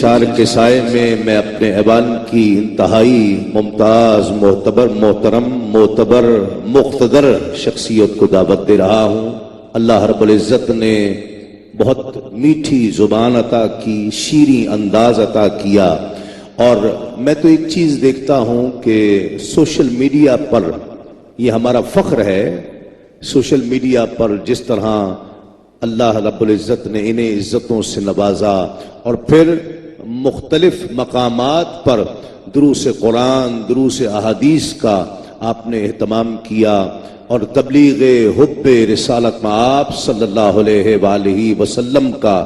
Star کے سائے میں اپنے ایوان کی انتہائی ممتاز محترم معتبر مقتدر شخصیت کو دعوت دے رہا ہوں۔ اللہ رب العزت نے بہت میٹھی زبان عطا کی، شیریں انداز عطا کیا، اور میں تو ایک چیز دیکھتا ہوں کہ سوشل میڈیا پر یہ ہمارا فخر ہے، سوشل میڈیا پر جس طرح اللہ رب العزت نے انہیں عزتوں سے نوازا، اور پھر مختلف مقامات پر دروس قرآن، دروس احادیث کا آپ نے اہتمام کیا، اور تبلیغ حب رسالت مآب صلی اللہ علیہ وآلہ وسلم کا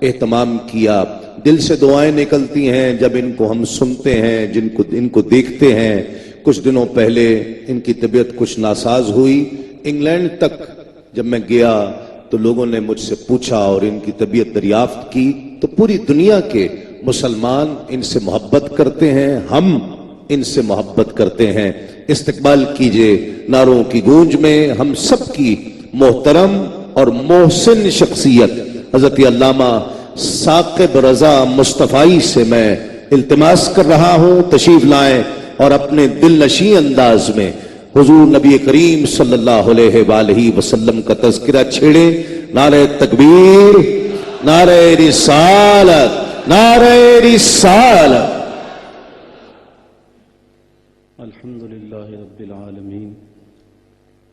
اہتمام کیا۔ دل سے دعائیں نکلتی ہیں جب ان کو ہم سنتے ہیں، ان کو دیکھتے ہیں۔ کچھ دنوں پہلے ان کی طبیعت کچھ ناساز ہوئی، انگلینڈ تک جب میں گیا تو لوگوں نے مجھ سے پوچھا اور ان کی طبیعت دریافت کی، تو پوری دنیا کے مسلمان ان سے محبت کرتے ہیں، ہم ان سے محبت کرتے ہیں۔ استقبال کیجئے نعروں کی گونج میں ہم سب کی محترم اور محسن شخصیت حضرت علامہ ثاقب رضا مصطفی سے میں التماس کر رہا ہوں تشریف لائیں اور اپنے دل نشیں انداز میں حضور نبی کریم صلی اللہ علیہ وآلہ وسلم کا تذکرہ چھیڑیں۔ نعرہ تکبیر، نعرہ رسالت، نعرہ رسالت۔ الحمدللہ رب العالمین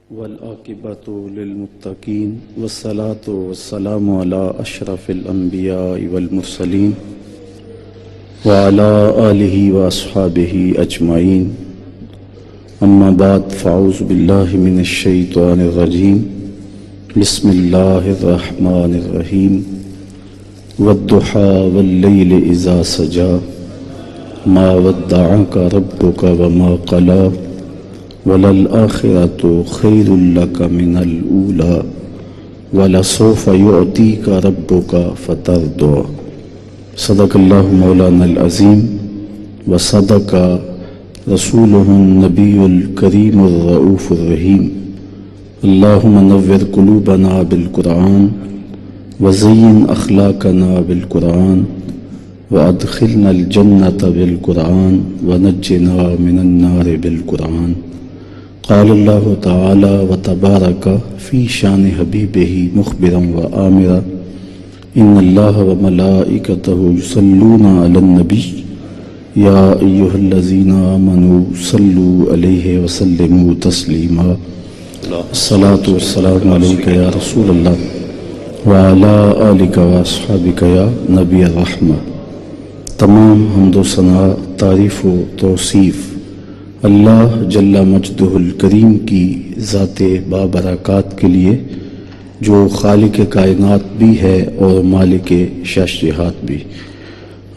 والعاقبۃ للمتقین والصلاۃ والسلام علی اشرف الانبیاء والمرسلین وعلی آلہ واصحابہ اجمعین، اما بعد فاعوذ باللہ من الشیطان الرجیم، بسم اللہ الرحمن الرحیم، والضحی واللیل اذا سجی ما ودعک ربک وما قلی وللآخرۃ خیر لک من الاولی ولسوف یعطیک ربک فترضی۔ صدق اللہ مولانا العظیم وصدق رسولہ النبی الکریم الرؤوف الرحیم۔ اللہم نور قلوبنا بالقرآن وزین اخلاقنا بالقرآن وادخلنا الجنة بالقرآن ونجنا من النار بالقرآن۔ قال اللہ تعالی وتبارک فی شان حبیبہ مخبرا وآمرا ان اللہ وملائکتہ یصلون علی النبی یا ایہا الذین آمنوا صلوا علیہ وسلموا تسلیما۔ الصلاۃ والسلام علیک یا رسول اللہ وعلی آلک واصحابک یا نبی الرحمہ۔ تمام حمد و ثنا، تعریف و توصیف اللہ جل مجدہ الکریم کی ذات بابرکات کے لیے، جو خالق کائنات بھی ہے اور مالک شش جہات بھی۔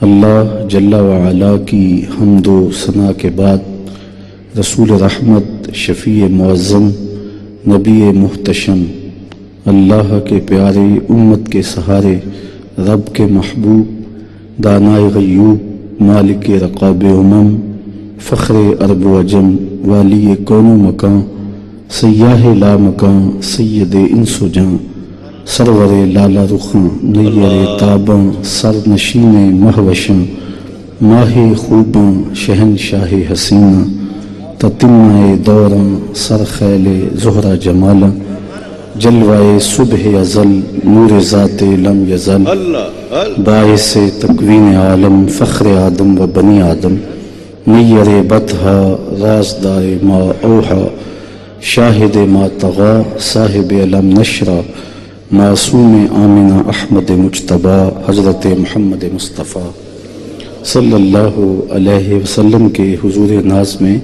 اللہ جل وعلا کی حمد و ثنا کے بعد رسول رحمت، شفیع معظم، نبی محتشم، اللہ کے پیارے، امت کے سہارے، رب کے محبوب، دانائے غیوب، مالک رقاب امم، فخر عرب و عجم، والی کون و مکان، سیاہ لا مکان، سید انس و جاں، سرور لالا رخاں، نیر تاباں، سر نشین مہوشاں، ماہ خوباں، شہنشاہ حسینہ، تتمہ دوراں، سر خیل زہرہ جمالاں، جلوہ صبح ازل، نور ذات لم یزل، باعث تکوین عالم، فخر آدم و بنی آدم، نیر بطحا، رازدار ما اوحا، شاہد ما طغا، صاحب علم نشرہ، معصوم آمنہ احمد مجتبیٰ، حضرت محمد مصطفیٰ صلی اللہ علیہ وسلم کے حضور ناز میں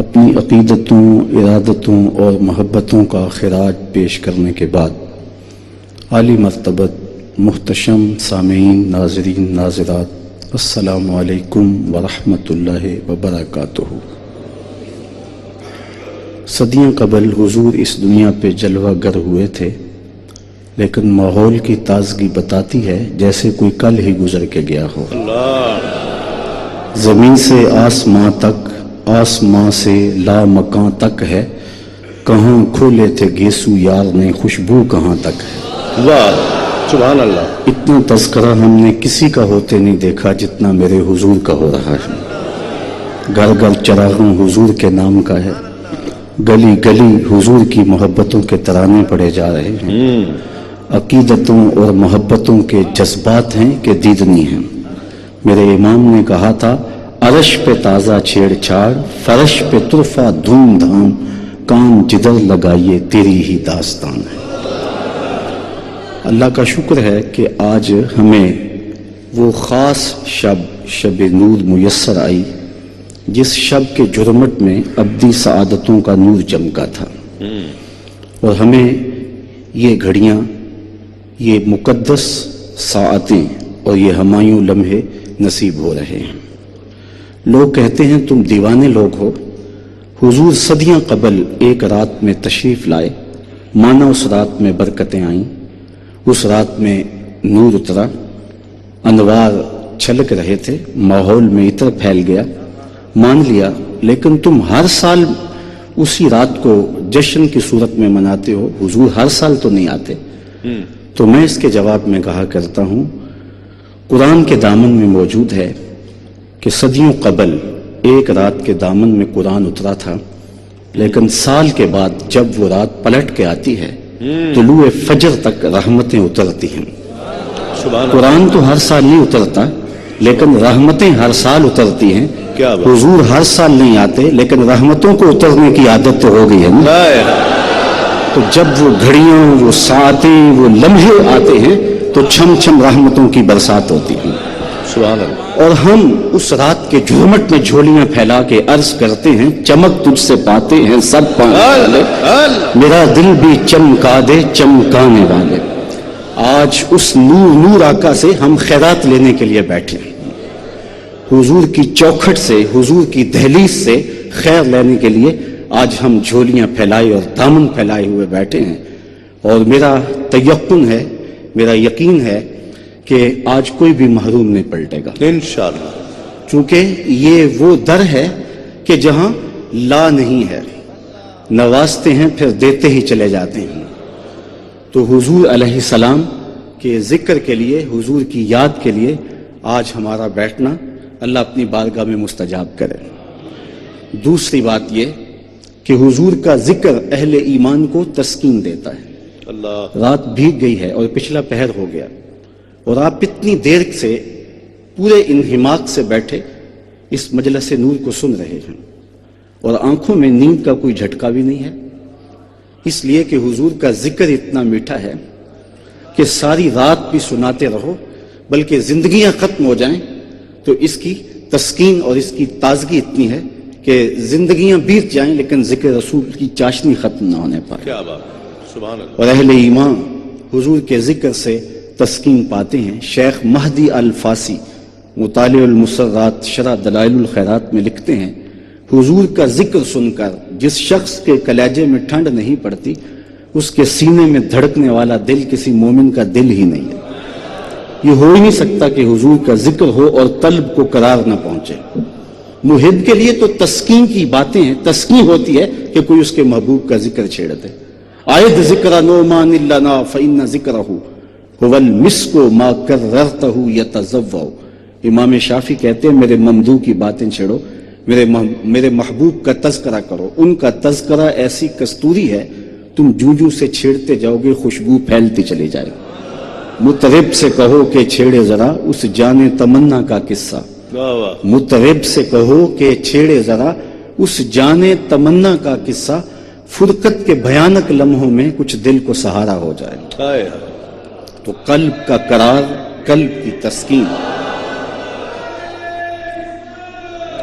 اپنی عقیدتوں، ارادتوں اور محبتوں کا خراج پیش کرنے کے بعد، عالی مرتبت محتشم سامعین، ناظرین، ناظرات، السلام علیکم ورحمۃ اللہ وبرکاتہ۔ صدیاں قبل حضور اس دنیا پہ جلوہ گر ہوئے تھے، لیکن ماحول کی تازگی بتاتی ہے جیسے کوئی کل ہی گزر کے گیا ہو۔ زمین سے آسماں تک، آسماں سے لا مکاں تک ہے، کہاں کھولے تھے گیسو یار نے، خوشبو کہاں تک ہے۔ سبحان اللہ. اتنا تذکرہ ہم نے کسی کا ہوتے نہیں دیکھا جتنا میرے حضور کا ہو رہا ہے. گھر گھر چراغوں حضور کے نام کا ہے، گلی گلی حضور کی محبتوں کے ترانے پڑے جا رہے ہیں. عقیدتوں اور محبتوں کے جذبات ہیں کہ دیدنی ہیں. میرے امام نے کہا تھا، عرش پہ تازہ چھیڑ چھاڑ، فرش پہ طرفہ دھوم دھام، کان جدھر لگائیے تیری ہی داستان ہے. اللہ کا شکر ہے کہ آج ہمیں وہ خاص شب نور میسر آئی جس شب کے جرمٹ میں ابدی سعادتوں کا نور چمکا تھا، اور ہمیں یہ گھڑیاں، یہ مقدس ساعتیں اور یہ ہمایوں لمحے نصیب ہو رہے ہیں. لوگ کہتے ہیں تم دیوانے لوگ ہو. حضور صدیاں قبل ایک رات میں تشریف لائے، مانا اس رات میں برکتیں آئیں، اس رات میں نور اترا، انوار چھلک رہے تھے، ماحول میں عطر پھیل گیا. مان لیا، لیکن تم ہر سال اسی رات کو جشن کی صورت میں مناتے ہو، حضور ہر سال تو نہیں آتے. تو میں اس کے جواب میں کہا کرتا ہوں، قرآن کے دامن میں موجود ہے کہ صدیوں قبل ایک رات کے دامن میں قرآن اترا تھا، لیکن سال کے بعد جب وہ رات پلٹ کے آتی ہے طلوع فجر تک رحمتیں اترتی ہیں. قرآن تو ہر سال نہیں اترتا، لیکن رحمتیں ہر سال اترتی ہیں. حضور ہر سال نہیں آتے، لیکن رحمتوں کو اترنے کی عادت تو ہو گئی ہے نا. تو جب وہ گھڑیاں، وہ ساعتیں، وہ لمحے آتے ہیں تو چھم چھم رحمتوں کی برسات ہوتی ہے. سبحان اللہ. اور ہم اس رات کے جھرمٹ میں جھولیاں پھیلا کے عرض کرتے ہیں، چمک تجھ سے پاتے ہیں سب پانے والے، میرا دل بھی چمکا دے چمکانے والے. آج اس نور آقا سے ہم خیرات لینے کے لیے بیٹھے ہیں. حضور کی چوکھٹ سے، حضور کی دہلیز سے خیر لینے کے لیے آج ہم جھولیاں پھیلائے اور دامن پھیلائے ہوئے بیٹھے ہیں. اور میرا تیقن ہے، میرا یقین ہے کہ آج کوئی بھی محروم نہیں پلٹے گا انشاءاللہ. چونکہ یہ وہ در ہے کہ جہاں لا نہیں ہے، نوازتے ہیں پھر دیتے ہی چلے جاتے ہیں. تو حضور علیہ السلام کے ذکر کے لیے، حضور کی یاد کے لیے آج ہمارا بیٹھنا اللہ اپنی بارگاہ میں مستجاب کرے. دوسری بات یہ کہ حضور کا ذکر اہل ایمان کو تسکین دیتا ہے. اللہ. رات بھیگ گئی ہے اور پچھلا پہر ہو گیا، اور آپ اتنی دیر سے پورے انہماک سے بیٹھے اس مجلس نور کو سن رہے ہیں، اور آنکھوں میں نیند کا کوئی جھٹکا بھی نہیں ہے، اس لیے کہ حضور کا ذکر اتنا میٹھا ہے کہ ساری رات بھی سناتے رہو، بلکہ زندگیاں ختم ہو جائیں تو اس کی تسکین اور اس کی تازگی اتنی ہے کہ زندگیاں بیت جائیں لیکن ذکر رسول کی چاشنی ختم نہ ہونے پائے. کیا بات. سبحان اللہ. اور اہل ایمان حضور کے ذکر سے تسکین پاتے ہیں. شیخ مہدی الفاسی مطالع المسرات شرح دلائل الخیرات میں لکھتے ہیں، حضور کا ذکر سن کر جس شخص کے کلیجے میں ٹھنڈ نہیں پڑتی، اس کے سینے میں دھڑکنے والا دل کسی مومن کا دل ہی نہیں ہے. یہ ہو ہی نہیں سکتا کہ حضور کا ذکر ہو اور قلب کو قرار نہ پہنچے. محب کے لیے تو تسکین کی باتیں ہیں، تسکین ہوتی ہے کہ کوئی اس کے محبوب کا ذکر چھیڑ دے. آئد ذکر نعمان لنا فإن ذکرہ هو المسک ما کررتہ یتزوع. امام شافعی کہتے ہیں میرے ممدوح کی باتیں چھیڑو، میرے محبوب کا تذکرہ کرو. ان کا تذکرہ ایسی کستوری ہے، تم جوں سے چھیڑتے جاؤ گے خوشبو پھیلتی چلی جائے. مطرب سے کہو کہ چھیڑے ذرا اس جان تمنا کا قصہ. مطرب سے کہو کہ چھیڑے ذرا اس جان تمنا کا قصہ، فرقت کے بھیانک لمحوں میں کچھ دل کو سہارا ہو جائے. تو قلب کا قرار، قلب کی تسکین.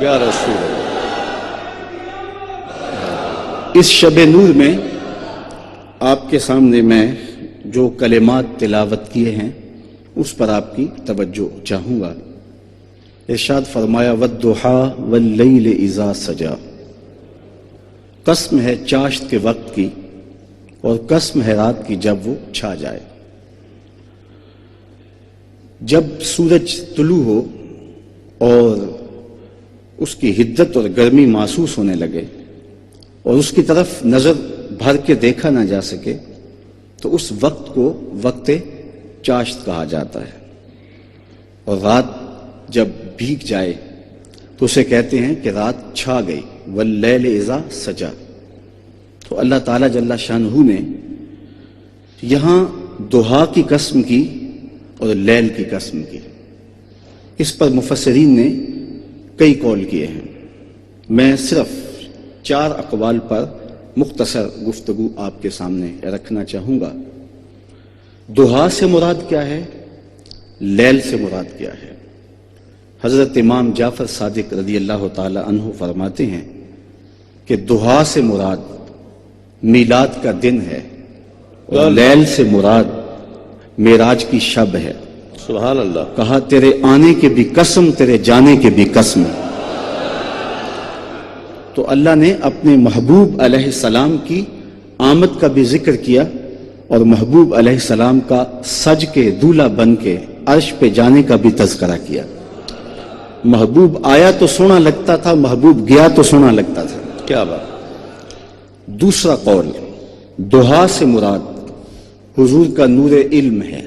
یا رسول اللہ. اس شب نور میں آپ کے سامنے میں جو کلمات تلاوت کیے ہیں اس پر آپ کی توجہ چاہوں گا. ارشاد فرمایا والضحیٰ واللیل اذا سجا. قسم ہے چاشت کے وقت کی اور قسم ہے رات کی جب وہ چھا جائے. جب سورج طلوع ہو اور اس کی حدت اور گرمی محسوس ہونے لگے اور اس کی طرف نظر بھر کے دیکھا نہ جا سکے، تو اس وقت کو وقت چاشت کہا جاتا ہے، اور رات جب بھیگ جائے تو اسے کہتے ہیں کہ رات چھا گئی، واللیل اذا سجا۔ تو اللہ تعالیٰ جل شانہ نے یہاں دہا کی قسم کی اور لیل کی قسم کی۔ اس پر مفسرین نے کئی قول کیے ہیں، میں صرف 4 اقوال پر مختصر گفتگو آپ کے سامنے رکھنا چاہوں گا۔ دہا سے مراد کیا ہے، لیل سے مراد کیا ہے؟ حضرت امام جعفر صادق رضی اللہ تعالی عنہ فرماتے ہیں کہ دہا سے مراد میلاد کا دن ہے، اور لیل سے مراد معراج کی شب ہے۔ سبحان اللہ۔ کہا تیرے آنے کے بھی قسم، تیرے جانے کے بھی قسم۔ تو اللہ نے اپنے محبوب علیہ السلام کی آمد کا بھی ذکر کیا، اور محبوب علیہ السلام کا سج کے دولہا بن کے عرش پہ جانے کا بھی تذکرہ کیا۔ محبوب آیا تو سونا لگتا تھا، محبوب گیا تو سونا لگتا تھا۔ کیا بات۔ دوسرا قول، دہا سے مراد حضور کا نور علم ہے،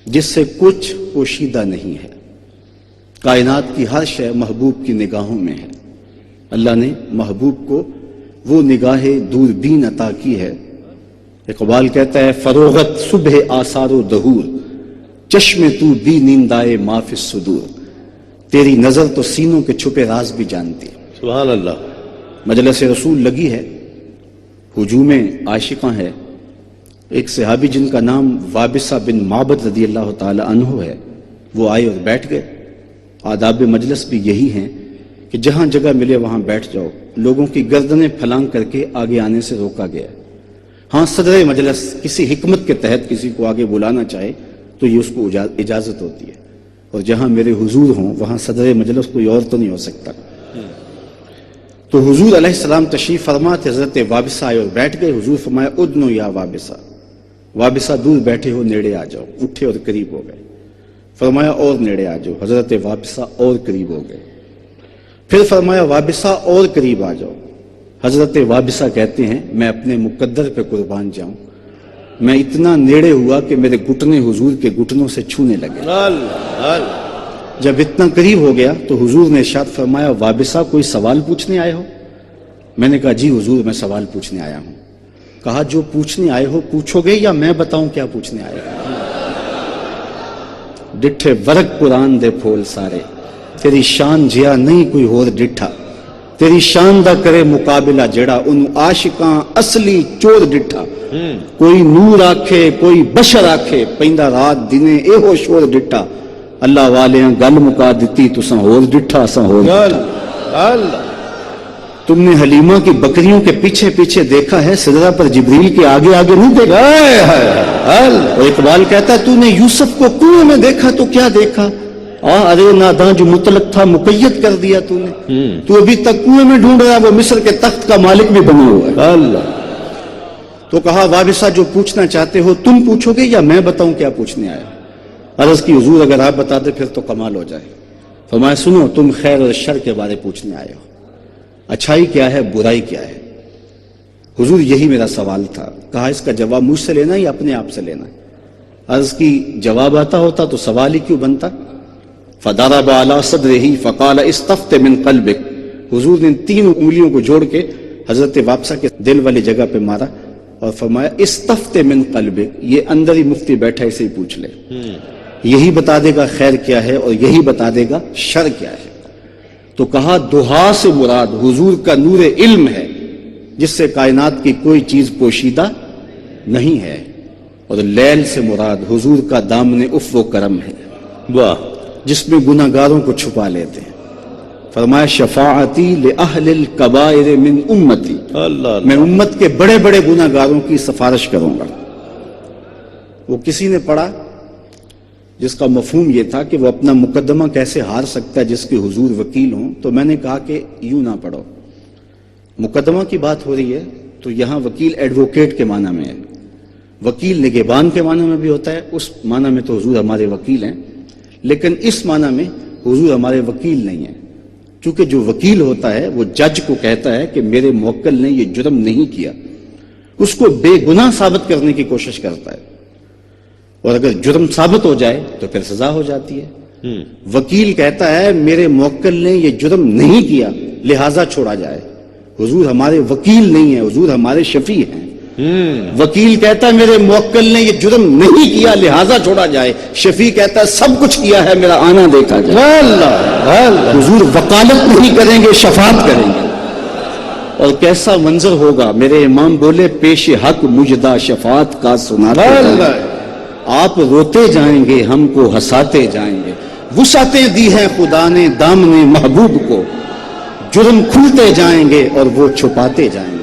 جس سے کچھ پوشیدہ نہیں ہے۔ کائنات کی ہر شے محبوب کی نگاہوں میں ہے۔ اللہ نے محبوب کو وہ نگاہ دوربین عطا کی ہے۔ اقبال کہتا ہے، فروغت صبح آثار و دہور، چشم تو بھی نیندائے ما فی الصدور۔ تیری نظر تو سینوں کے چھپے راز بھی جانتی ہے۔ سبحان اللہ۔ مجلس رسول لگی ہے، ہجوم عاشقاں ہے۔ ایک صحابی جن کا نام وابصہ بن معبد رضی اللہ تعالی عنہ ہے، وہ آئے اور بیٹھ گئے۔ آداب مجلس بھی یہی ہیں کہ جہاں جگہ ملے وہاں بیٹھ جاؤ۔ لوگوں کی گردنیں پھلانگ کر کے آگے آنے سے روکا گیا۔ ہاں، صدر مجلس کسی حکمت کے تحت کسی کو آگے بلانا چاہے تو یہ اس کو اجازت ہوتی ہے، اور جہاں میرے حضور ہوں وہاں صدر مجلس کوئی اور تو نہیں ہو سکتا۔ تو حضور علیہ السلام تشریف فرما تھے، حضرت وابصہ آئے اور بیٹھ گئے۔ حضور فرمایا، ادنو یا وابصہ، وابصہ دور بیٹھے ہو، نیڑے آ جاؤ۔ اٹھے اور قریب ہو گئے۔ فرمایا اور نیڑے آ جاؤ۔ حضرت وابصہ اور قریب ہو گئے۔ پھر فرمایا وابصہ اور قریب آ جاؤ۔ حضرت وابصہ کہتے ہیں، میں اپنے مقدر پہ قربان جاؤں، میں اتنا نیڑے ہوا کہ میرے گھٹنے حضور کے گھٹنوں سے چھونے لگے۔ جب اتنا قریب ہو گیا تو حضور نے ارشاد فرمایا، وابصہ کوئی سوال پوچھنے آئے ہو؟ میں نے کہا جی حضور، میں سوال پوچھنے آیا ہوں۔ کہا جو پوچھنے آئے ہو پوچھو گے یا میں بتاؤں کیا پوچھنے آئے ہو؟ ڈٹھے ورق قرآن دے پھول سارے، تیری شان جیا نہیں کوئی ہور ڈٹھا، تیری شان دا کرے مقابلہ جڑا ان عاشقاں اصلی چور ڈٹھا۔ کوئی نور آکھے کوئی بشر آکھے، پیندا رات دنے اے ہو شور ڈٹھا۔ اللہ والیاں گل مکا دیتی تساں ہور ڈٹھا، اساں ہور ڈٹھا۔ تم نے حلیمہ کی بکریوں کے پیچھے پیچھے دیکھا ہے، سدرہ پر جبریل کے آگے آگے نہیں دیکھا۔ اور اقبال کہتا ہے، تو نے یوسف کو کنویں میں دیکھا تو کیا دیکھا؟ ارے ناداں جو مطلق تھا مقید کر دیا تو نے۔ تو ابھی تک کنویں میں ڈھونڈ رہا ہے، وہ مصر کے تخت کا مالک بھی بنا ہوا ہے۔ اللہ۔ تو کہا وابصہ جو پوچھنا چاہتے ہو تم پوچھو گے یا میں بتاؤں کیا پوچھنے آیا؟ عرض کی حضور اگر آپ بتا دیں پھر تو کمال ہو جائے۔ فرمایا سنو، تم خیر اور شر کے بارے پوچھنے آئے ہو، اچھائی کیا ہے برائی کیا ہے؟ حضور یہی میرا سوال تھا۔ کہا اس کا جواب مجھ سے لینا یا اپنے آپ سے لینا؟ عرض کی جواب آتا ہوتا تو سوال ہی کیوں بنتا؟ فضرب علی صدرہ فقال استفت من قلبک۔ حضور نے 3 انگلیوں کو جوڑ کے حضرت وابصہ کے دل والی جگہ پہ مارا اور فرمایا استفت من قلبک، یہ اندر ہی مفتی بیٹھا اسے ہی پوچھ لے، یہی بتا دے گا خیر کیا ہے اور یہی بتا دے گا شر کیا ہے۔ تو کہا دہا سے مراد حضور کا نور علم ہے، جس سے کائنات کی کوئی چیز پوشیدہ نہیں ہے، اور لیل سے مراد حضور کا دامن عفو و کرم ہے، واہ، جس میں گناہ گاروں کو چھپا لیتے ہیں۔ فرمایا شفاعتی لأہل الکبائر من امتی، اللہ میں امت کے بڑے بڑے گناہ گاروں کی سفارش کروں گا۔ وہ کسی نے پڑھا جس کا مفہوم یہ تھا کہ وہ اپنا مقدمہ کیسے ہار سکتا ہے جس کے حضور وکیل ہوں، تو میں نے کہا کہ یوں نہ پڑھو، مقدمہ کی بات ہو رہی ہے تو یہاں وکیل ایڈوکیٹ کے معنی میں ہے، وکیل نگہبان کے معنی میں بھی ہوتا ہے، اس معنی میں تو حضور ہمارے وکیل ہیں، لیکن اس معنی میں حضور ہمارے وکیل نہیں ہیں، کیونکہ جو وکیل ہوتا ہے وہ جج کو کہتا ہے کہ میرے موکل نے یہ جرم نہیں کیا، اس کو بے گناہ ثابت کرنے کی کوشش کرتا ہے۔ اور اگر جرم ثابت ہو جائے تو پھر سزا ہو جاتی ہے۔ وکیل کہتا ہے میرے موکل نے یہ جرم نہیں کیا لہذا چھوڑا جائے، حضور ہمارے وکیل نہیں ہیں، حضور ہمارے شفیع ہیں۔ وکیل کہتا ہے میرے موکل نے یہ جرم نہیں کیا لہذا چھوڑا جائے، شفیع کہتا ہے سب کچھ کیا ہے میرا آنا دیکھا جائے۔ حضور وکالت نہیں کریں گے، شفاعت کریں گے۔ اور کیسا منظر ہوگا، میرے امام بولے پیش حق مجدہ شفاعت کا سناتے جائیں، آپ روتے جائیں گے ہم کو ہنساتے جائیں گے۔ وسعتیں دی ہیں خدا نے دامن محبوب کو، جرم کھلتے جائیں گے اور وہ چھپاتے جائیں گے۔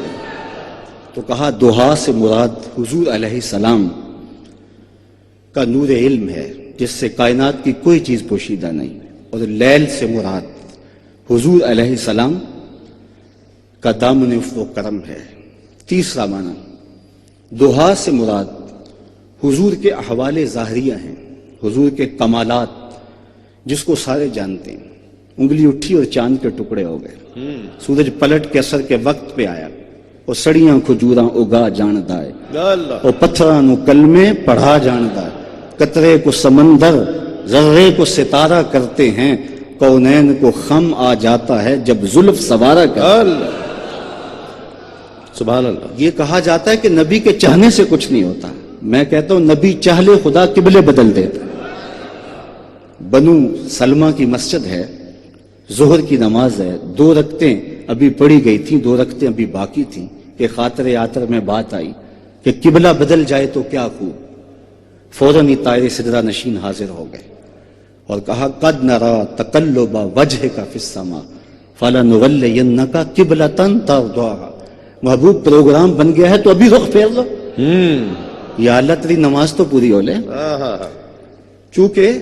تو کہا دوحا سے مراد حضور علیہ السلام کا نور علم ہے جس سے کائنات کی کوئی چیز پوشیدہ نہیں، اور لیل سے مراد حضور علیہ السلام کا دامن عفو و کرم ہے۔ تیسرا معنی دوحا سے مراد حضور کے احوال ظاہریہ ہیں، حضور کے کمالات جس کو سارے جانتے ہیں۔ انگلی اٹھی اور چاند کے ٹکڑے ہو گئے، سورج پلٹ کے اثر کے وقت پہ آیا، اور سڑیاں کھجوراں اگا جاندا ہے، اور پتھراں نو کلمے پڑھا جاندا ہے، قطرے کو سمندر ذرے کو ستارہ کرتے ہیں، کونین کو خم آ جاتا ہے جب زلف سوارا کرتا۔ سبحان اللہ۔ یہ کہا جاتا ہے کہ نبی کے چاہنے سے کچھ نہیں ہوتا، میں کہتا ہوں نبی چاہ لے خدا قبلے بدل دیتا۔ بنو سلمہ کی مسجد ہے، ظہر کی نماز ہے، 2 رکعتیں ابھی پڑھی گئی تھیں، 2 رکعتیں ابھی باقی تھیں کہ خاطر آتر میں بات آئی کہ قبلہ بدل جائے تو کیا خوب۔ فوراً ہی طائر سدرہ نشین حاضر ہو گئے اور کہا قد نرا تقلب وجہک فی السماء فلنولینک قبلۃ ترضاها، محبوب پروگرام بن گیا ہے تو ابھی رخ پھیر لو، یا اللہ تیری نماز تو پوری ہو لے۔ چونکہ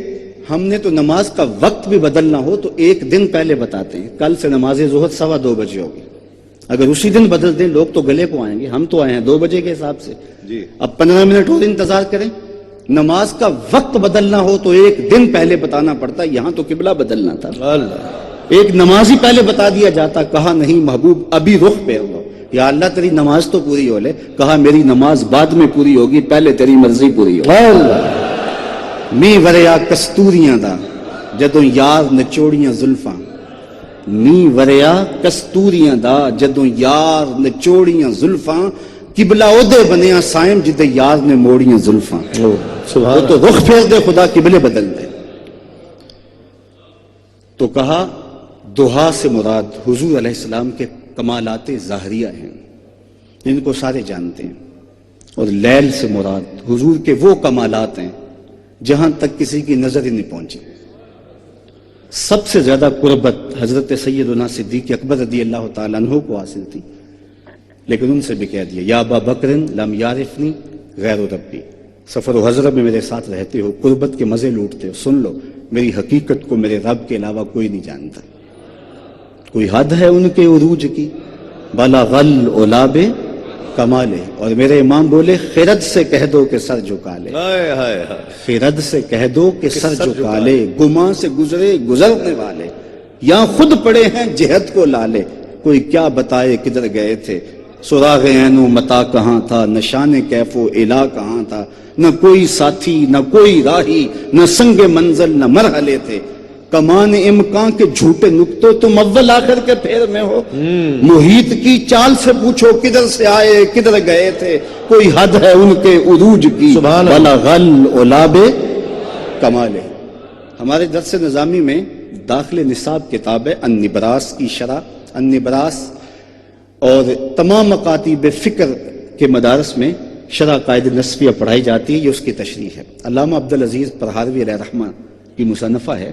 ہم نے تو نماز کا وقت بھی بدلنا ہو تو 1 دن پہلے بتاتے ہیں، کل سے نماز ظہر 2:15 بجے ہوگی، اگر اسی دن بدل دیں لوگ تو گلے کو آئیں گے، ہم تو آئے ہیں 2 بجے کے حساب سے، اب 15 منٹ اور انتظار کریں۔ نماز کا وقت بدلنا ہو تو 1 دن پہلے بتانا پڑتا، یہاں تو قبلہ بدلنا تھا، ایک نماز ہی پہلے بتا دیا جاتا، کہا نہیں محبوب ابھی رخ پھیر لو، یا اللہ تیری نماز تو پوری ہو لے، کہا میری نماز بعد میں پوری ہوگی، پہلے تیری مرضی پوری ہو۔ می وریا کستوریاں دا جدوں یار نچوڑیاں زلفاں، می وریا کستوریاں دا جدوں یار نچوڑیاں زلفاں، قبلہ اودے بنیا سائم جدے یار نے موڑیاں زلفاں، وہ تو رخ پھیر دے خدا قبلے بدل دے۔ تو کہا دوحا سے مراد حضور علیہ السلام کے کمالات ظاہریہ ہیں جن کو سارے جانتے ہیں، اور لیل سے مراد حضور کے وہ کمالات ہیں جہاں تک کسی کی نظر ہی نہیں پہنچی۔ سب سے زیادہ قربت حضرت سیدنا صدیق اکبر رضی اللہ تعالیٰ عنہ کو حاصل تھی، لیکن ان سے بھی کہہ دیا یا ابا بکر لم یعرفنی غیر ربی، سفر و حضرت میں میرے ساتھ رہتے ہو، قربت کے مزے لوٹتے ہو، سن لو میری حقیقت کو میرے رب کے علاوہ کوئی نہیں جانتا، کوئی حد ہے ان کے عروج کی، بلغ العلاب کمالے، اور میرے امام بولے خرد سے کہہ دو کہ سر جھکا لے، خرد سے کہہ دو کہ سر جھکا لے، گماں سے گزرے گزرنے والے، یہاں خود پڑے ہیں جہد کو لالے، کوئی کیا بتائے کدھر گئے تھے، سراغ عین و متا کہاں تھا، نشان کیف و الا کہاں تھا، نہ کوئی ساتھی نہ کوئی راہی، نہ سنگ منزل نہ مرحلے تھے، کمان امکان کے جھوٹے نکتوں تم اول آخر کے پھیر میں ہو، محیط کی چال سے پوچھو کدھر سے آئے کدھر گئے تھے، کوئی حد ہے ان کے عروج کی، بلغ العلاب کمالے۔ ہمارے درس نظامی میں داخل نصاب کتاب ہے النبراس کی شرح، النبراس، اور تمام مکاتب فکر کے مدارس میں شرح قائد نصفیہ پڑھائی جاتی ہے، یہ اس کی تشریح ہے۔ علامہ عبدالعزیز پرہاروی علیہ رحمہ کی مصنفہ ہے،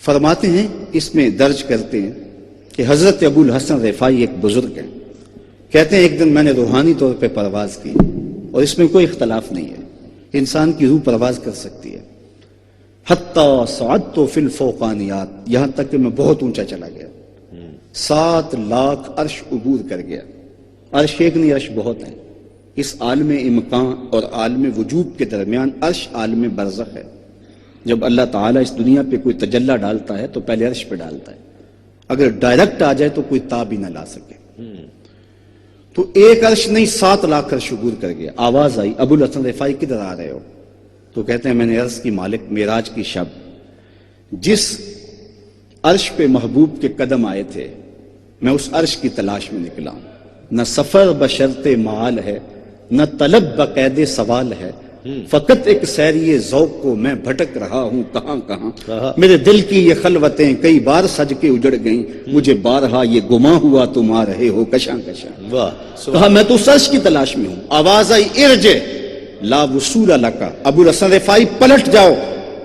فرماتے ہیں اس میں درج کرتے ہیں کہ حضرت ابو الحسن رفاعی ایک بزرگ ہیں، کہتے ہیں ایک دن میں نے روحانی طور پہ پرواز کی، اور اس میں کوئی اختلاف نہیں ہے، انسان کی روح پرواز کر سکتی ہے، حتی صعدت فی الفوقانیات، یہاں تک کہ میں بہت اونچا چلا گیا، 7 لاکھ عرش عبور کر گیا، عرش ایک نہیں عرش بہت ہیں، اس عالم امکان اور عالم وجود کے درمیان عرش عالم برزخ ہے، جب اللہ تعالیٰ اس دنیا پہ کوئی تجلی ڈالتا ہے تو پہلے عرش پہ ڈالتا ہے، اگر ڈائریکٹ آ جائے تو کوئی تاب ہی نہ لا سکے، تو ایک عرش نہیں 7 لاکھ عرش عبور کر گیا۔ آواز آئی ابو الحسن رفاعی کدھر آ رہے ہو؟ تو کہتے ہیں میں نے عرض کی مالک معراج کی شب جس عرش پہ محبوب کے قدم آئے تھے میں اس عرش کی تلاش میں نکلا ہوں. نہ سفر بشرط معال ہے نہ طلب بقید سوال ہے، فقط ایک سیری ذوق کو میں بھٹک رہا ہوں کہاں کہاں. میرے دل کی یہ خلوتیں کئی بار سج کے اجڑ گئیں، مجھے بارہا یہ گما ہوا تم آ رہے ہو کشاں کشاں. کہا میں تو اس عرش کی تلاش میں ہوں. آواز آئی ارجع لا وصول لکا، ابو الحسن رفاعی پلٹ جاؤ،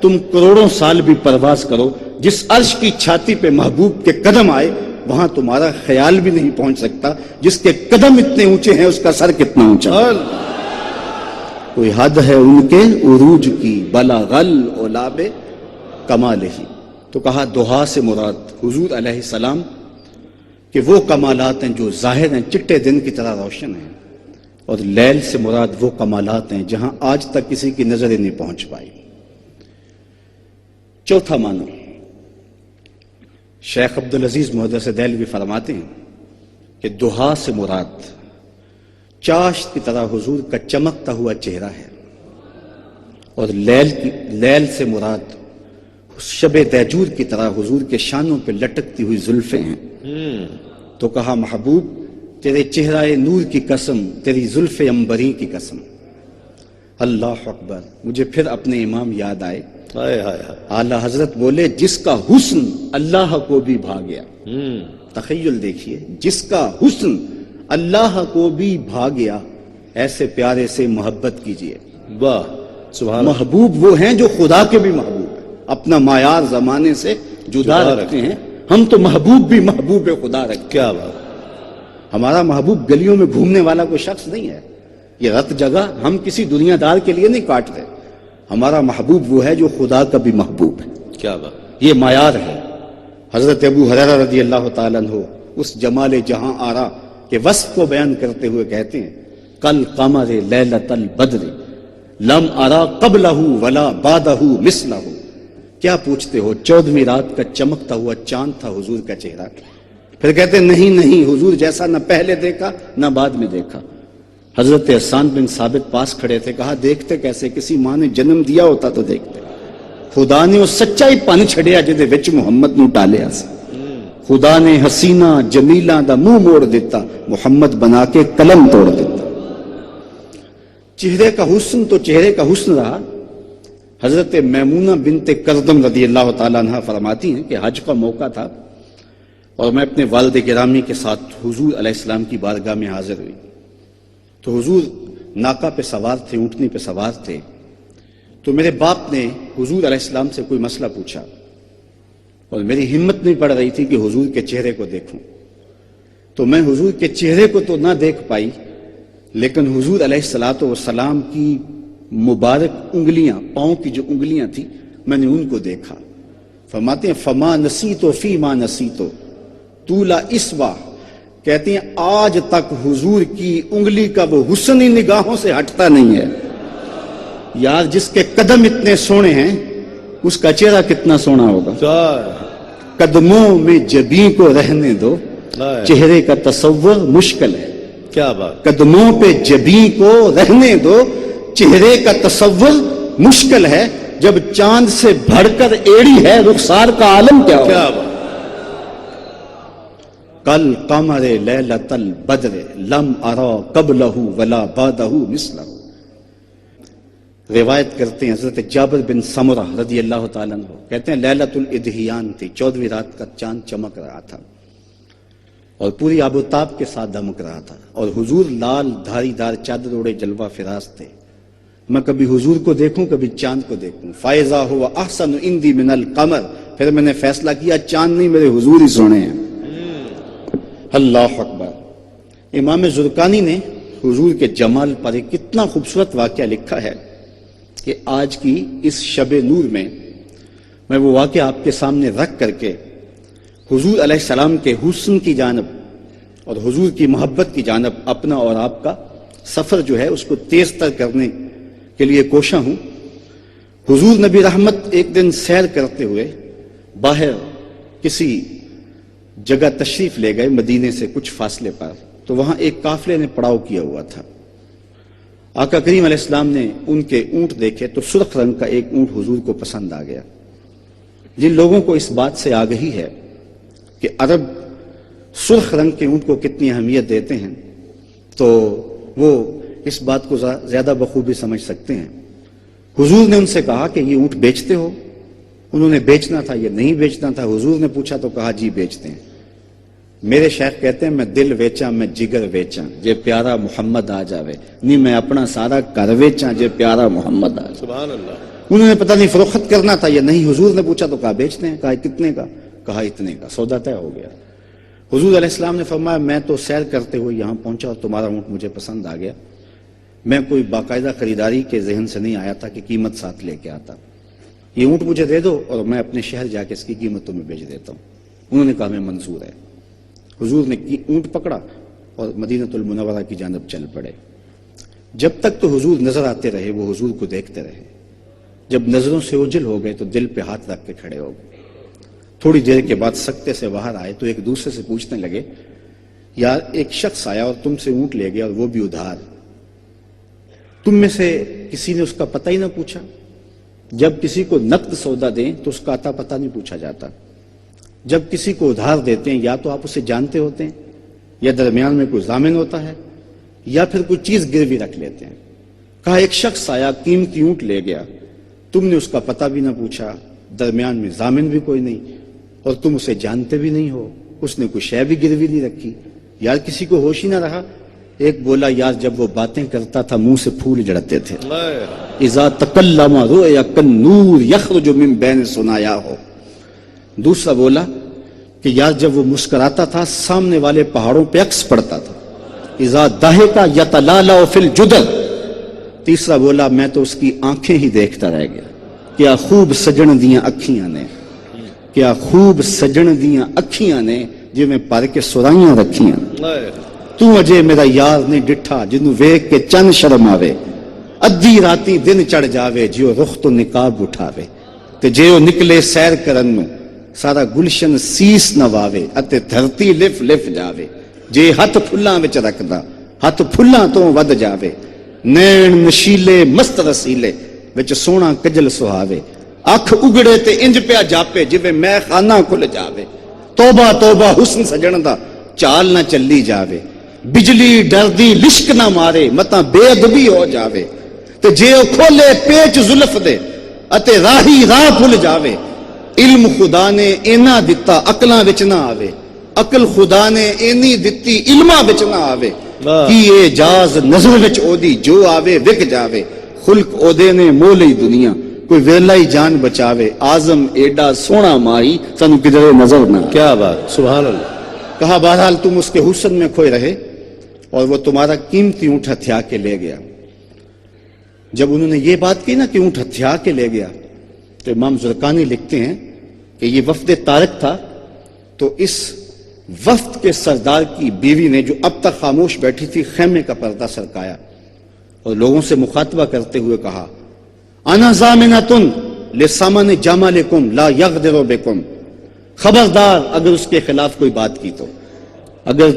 تم کروڑوں سال بھی پرواز کرو، جس عرش کی چھاتی پہ محبوب کے قدم آئے وہاں تمہارا خیال بھی نہیں پہنچ سکتا. جس کے قدم اتنے اونچے ہیں اس کا سر کتنا اونچا. کوئی حد ہے ان کے عروج کی بلغ العلاب کمال ہی. تو کہا دہا سے مراد حضور علیہ السلام کہ وہ کمالات ہیں جو ظاہر ہیں، چٹے دن کی طرح روشن ہیں، اور لیل سے مراد وہ کمالات ہیں جہاں آج تک کسی کی نظر نہیں پہنچ پائی. چوتھا معنی شیخ عبدالعزیز محدث دہلوی فرماتے ہیں کہ دہا سے مراد چاشت کی طرح حضور کا چمکتا ہوا چہرہ ہے، اور لیل سے مراد شب دیجور کی طرح حضور کے شانوں پہ لٹکتی ہوئی زلفیں ہیں. تو کہا محبوب تیرے چہرہ نور کی قسم، تیری زلف عنبری کی قسم. اللہ اکبر. مجھے پھر اپنے امام یاد آئے. اعلی حضرت بولے جس کا حسن اللہ کو بھی بھا گیا. تخیل دیکھیے، جس کا حسن اللہ کو بھی بھا گیا ایسے پیارے سے محبت کیجئے. واہ سبحان. محبوب وہ ہیں جو خدا کے بھی محبوب ہیں، اپنا معیار زمانے سے جدا رکھتے ہیں. ہم تو محبوب بھی محبوب خدا رکھتے ہیں. کیا بات. ہمارا محبوب گلیوں میں گھومنے والا کوئی شخص نہیں ہے، یہ رت جگہ ہم کسی دنیا دار کے لیے نہیں کاٹتے. ہمارا محبوب وہ ہے جو خدا کا بھی محبوب ہے. کیا بات. یہ معیار ہے. حضرت ابو ہریرہ رضی اللہ تعالیٰ عنہ اس جمال جہاں آرا کے وصف کو بیان کرتے ہوئے کہتے ہیں کل قمر لیلۃ البدر لم ارا قبلہ ولا بعدہ مثلہ. کیا پوچھتے ہو، 14ویں رات کا چمکتا ہوا چاند تھا حضور کا چہرہ. پھر کہتے ہیں نہیں حضور جیسا نہ پہلے دیکھا نہ بعد میں دیکھا. حضرت حسان بن ثابت پاس کھڑے تھے. کہا دیکھتے کیسے، کسی ماں نے جنم دیا ہوتا تو دیکھتے. خدا نے وہ سچائی پن چھڑیا جدے وچ محمد نو ڈالیا سی. خدا نے حسینہ جمیلہ دا منہ موڑ دیتا، محمد بنا کے قلم توڑ دیتا. چہرے کا حسن تو چہرے کا حسن رہا. حضرت میمونہ بنت کردم رضی اللہ تعالیٰ عنہ فرماتی ہیں کہ حج کا موقع تھا اور میں اپنے والد گرامی کے ساتھ حضور علیہ السلام کی بارگاہ میں حاضر ہوئی. تو حضور ناکا پہ سوار تھے، اونٹنی پہ سوار تھے. تو میرے باپ نے حضور علیہ السلام سے کوئی مسئلہ پوچھا اور میری ہمت نہیں پڑ رہی تھی کہ حضور کے چہرے کو دیکھوں. تو میں حضور کے چہرے کو تو نہ دیکھ پائی، لیکن حضور علیہ الصلوۃ والسلام کی مبارک انگلیاں، پاؤں کی جو انگلیاں تھیں، میں نے ان کو دیکھا. فرماتے ہیں فما نسیتو فیما نسیتو طول اسوا. کہتے ہیں آج تک حضور کی انگلی کا وہ حسن ہی نگاہوں سے ہٹتا نہیں ہے. یار جس کے قدم اتنے سونے ہیں اس کا چہرہ کتنا سونا ہوگا. قدموں میں جبیں کو رہنے دو، چہرے کا تصور مشکل ہے. کیا بات. قدموں پہ جبیں کو رہنے دو، چہرے کا تصور مشکل ہے. جب چاند سے بڑھ کر ایڑی ہے رخسار کا عالم کیا ہوگا. کیا بات. کل قمر لیلۃ البدر لم ارا قبلہ ولا بعدہ مثلہ. روایت کرتے ہیں حضرت جابر بن سمرہ رضی اللہ تعالیٰ عنہ کہتے ہیں لیلۃ الادھیان تھی، 14ویں رات کا چاند چمک رہا تھا اور پوری آب و تاب کے ساتھ دمک رہا تھا، اور حضور لال دھاری دار چادر اوڑے جلوہ فراز تھے. میں کبھی حضور کو دیکھوں کبھی چاند کو دیکھوں. فائزہ ہوا احسن عندی من القمر. پھر میں نے فیصلہ کیا چاند نہیں میرے حضور ہی سونے ہیں. اللہ اکبر. امام زرقانی نے حضور کے جمال پر ایک کتنا خوبصورت واقعہ لکھا ہے کہ آج کی اس شب نور میں وہ واقعہ آپ کے سامنے رکھ کر کے حضور علیہ السلام کے حسن کی جانب اور حضور کی محبت کی جانب اپنا اور آپ کا سفر جو ہے اس کو تیز تر کرنے کے لیے کوشاں ہوں. حضور نبی رحمت ایک دن سیر کرتے ہوئے باہر کسی جگہ تشریف لے گئے، مدینے سے کچھ فاصلے پر. تو وہاں ایک قافلے نے پڑاؤ کیا ہوا تھا آقا کریم علیہ السلام نے ان کے اونٹ دیکھے تو سرخ رنگ کا ایک اونٹ حضور کو پسند آ گیا۔ جن لوگوں کو اس بات سے آگہی ہے کہ عرب سرخ رنگ کے اونٹ کو کتنی اہمیت دیتے ہیں تو وہ اس بات کو زیادہ بخوبی سمجھ سکتے ہیں۔ حضور نے ان سے کہا کہ یہ اونٹ بیچتے ہو؟ انہوں نے بیچنا تھا یا نہیں بیچنا تھا؟ حضور نے پوچھا تو کہا جی بیچتے ہیں۔ میرے شیخ کہتے ہیں میں دل ویچاں میں جگر ویچاں جے پیارا محمد آ جاوے، نہیں میں اپنا سارا کر ویچاں جے پیارا محمد آ جاوے۔ سبحان اللہ۔ انہوں نے پتہ نہیں فروخت کرنا تھا یا نہیں، حضور نے پوچھا تو کہا بیچتے ہیں۔ کہا کتنے کا؟ کہا اتنے کا۔ سودا طے ہو گیا۔ حضور علیہ السلام نے فرمایا میں تو سیر کرتے ہوئے یہاں پہنچا اور تمہارا اونٹ مجھے پسند آ گیا، میں کوئی باقاعدہ خریداری کے ذہن سے نہیں آیا تھا کہ قیمت ساتھ لے کے آتا، یہ اونٹ مجھے دے دو اور میں اپنے شہر جا کے اس کی قیمت تمہیں بیچ دیتا ہوں۔ انہوں نے کہا میں منظور ہے۔ حضور نے اونٹ پکڑا اور مدینہ المنورہ کی جانب چل پڑے۔ جب تک تو حضور نظر آتے رہے وہ حضور کو دیکھتے رہے، جب نظروں سے اوجھل ہو گئے تو دل پہ ہاتھ رکھ کے کھڑے ہو گئے۔ تھوڑی دیر کے بعد سکتے سے باہر آئے تو ایک دوسرے سے پوچھنے لگے یار ایک شخص آیا اور تم سے اونٹ لے گیا اور وہ بھی ادھار، تم میں سے کسی نے اس کا پتہ ہی نہ پوچھا؟ جب کسی کو نقد سودا دیں تو اس کا عطا پتہ نہیں پوچھا جاتا، جب کسی کو ادھار دیتے ہیں یا تو آپ اسے جانتے ہوتے ہیں یا درمیان میں کوئی ضامن ہوتا ہے یا پھر کوئی چیز گروی رکھ لیتے ہیں۔ کہا ایک شخص آیا قیمتی اونٹ لے گیا، تم نے اس کا پتہ بھی نہ پوچھا، درمیان میں ضامن بھی کوئی نہیں اور تم اسے جانتے بھی نہیں ہو، اس نے کوئی شے بھی گروی نہیں رکھی، یار کسی کو ہوش ہی نہ رہا۔ ایک بولا یار جب وہ باتیں کرتا تھا منہ سے پھول جڑتے تھے، اذا تکلم رؤیا کالنور یخرج من بین ثنایا ہو۔ دوسرا بولا کہ یار جب وہ مسکراتا تھا سامنے والے پہاڑوں پہ عکس پڑتا تھا، اذا ضحک یتلالأ فی الجدر۔ تیسرا بولا میں تو اس کی آنکھیں ہی دیکھتا رہ گیا، کیا خوب سجن دیاں اکھیاں نے، کیا خوب سجن دیاں اکھیاں نے جی میں پر کے سرائیاں رکھیاں، تو اجے میرا یار نہیں ڈٹھا جنوں ویکھ کے چن شرم آوے، ادھی راتی دن چڑھ جاوے جیو رخ تو نقاب اٹھاوے، تے جیو نکلے سیر کرن نوں سارا گلشن سیس نواوے اتے دھرتی لف لف جاوے، جے ہتھ پھلاں وچ رکھدا ہتھ پھلاں تو ود جاوے، نین نشیلے مست رسیلے وچ سونا کجل سہاوے، اکھ اگڑے تے انج پیا جاپے جویں میں خانہ کھل جاوے، توبہ توبہ حسن سجن دا چال نہ چلی جاوے، بجلی ڈردی لشک نہ مارے متاں بے ادبی ہو جاوے، تے جے او کھولے پیچ زلف دے اتے راہی راہ بھول جاوے، علم خدا نے اینا دتا عقلاں وچ نہ آوے، عقل خدا نے اینی دتی علماں وچ نہ آوے، کی اعجاز نظر وچ او دی جو آوے وک جاوے، خلق او دے نے مولئی دنیا کوئی ویلا ہی جان بچاوے، آزم ایڈا سونا ماہی سانو کدھر نظر نہ۔ کیا بات، سبحان اللہ۔ کہا بہرحال تم اس کے حسن میں کھوئے رہے اور وہ تمہارا قیمتی اونٹ ہتھیا کے لے گیا۔ جب انہوں نے یہ بات کی نا کہ اونٹ ہتھیا کے لے گیا تو امام زرقانی لکھتے ہیں کہ یہ وفد طارق تھا، تو اس وفد کے سردار کی بیوی نے جو اب تک خاموش بیٹھی تھی خیمے کا پردہ سرکایا اور لوگوں سے مخاطبہ کرتے ہوئے کہا انا ضامنۃ لثمن جمالکم لا یغدر بکم، خبردار اگر اس کے خلاف کوئی بات کی تو اگر